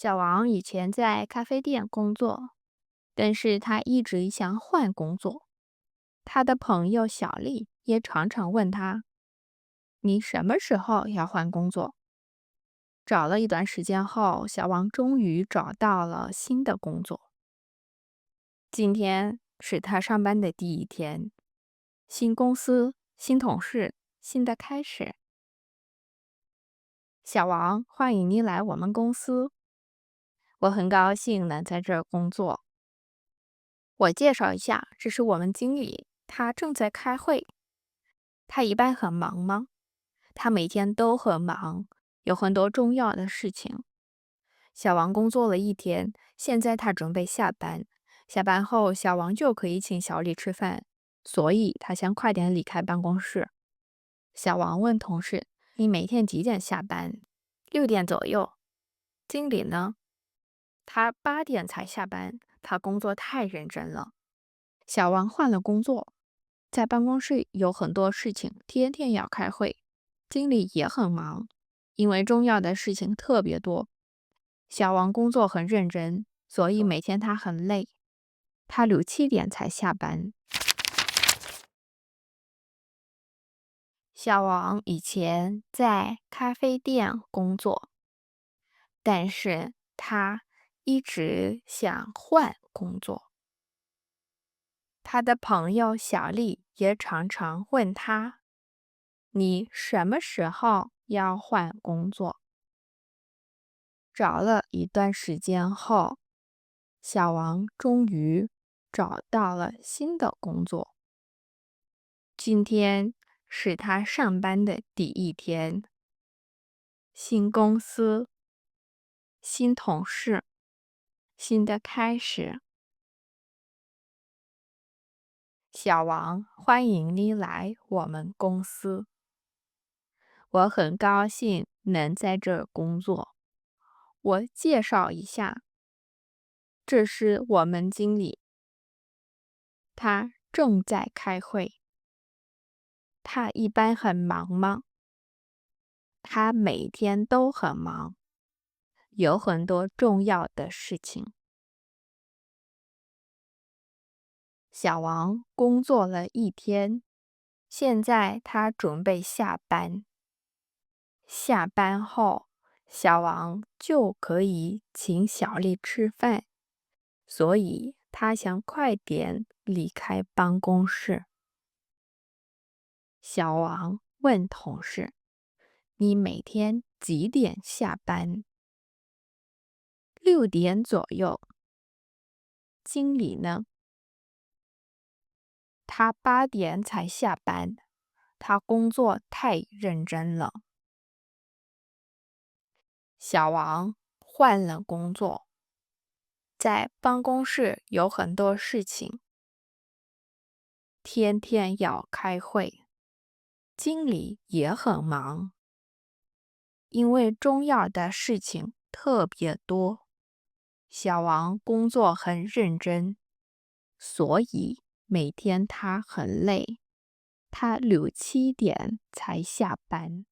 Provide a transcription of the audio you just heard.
小王以前在咖啡店工作，但是他一直想换工作。他的朋友小丽也常常问他：“你什么时候要换工作？”找了一段时间后，小王终于找到了新的工作。今天是他上班的第一天，新公司、新同事、新的开始。小王，欢迎你来我们公司，我很高兴能在这儿工作。我介绍一下，这是我们经理，他正在开会。他一般很忙吗？他每天都很忙，有很多重要的事情。小王工作了一天，现在他准备下班。下班后，小王就可以请小李吃饭，所以他想快点离开办公室。小王问同事：“你每天几点下班？6点左右。经理呢？他8点才下班，他工作太认真了。”小王换了工作，在办公室有很多事情，天天要开会。经理也很忙，因为重要的事情特别多。小王工作很认真，所以每天他很累。他6、7点才下班。小王以前在咖啡店工作，但是他一直想换工作。他的朋友小丽也常常问他：“你什么时候要换工作？”找了一段时间后，小王终于找到了新的工作。今天是他上班的第一天，新公司、新同事、新的开始。小王，欢迎你来我们公司。我很高兴能在这儿工作。我介绍一下，这是我们经理，他正在开会。他一般很忙吗？他每天都很忙，有很多重要的事情。小王工作了一天，现在他准备下班。下班后，小王就可以请小丽吃饭，所以他想快点离开办公室。小王问同事：“你每天几点下班？”6点左右。经理呢？他8点才下班，他工作太认真了。小王换了工作，在办公室有很多事情，天天要开会，经理也很忙，因为重要的事情特别多。小王工作很认真，所以每天他很累，他6、7点才下班。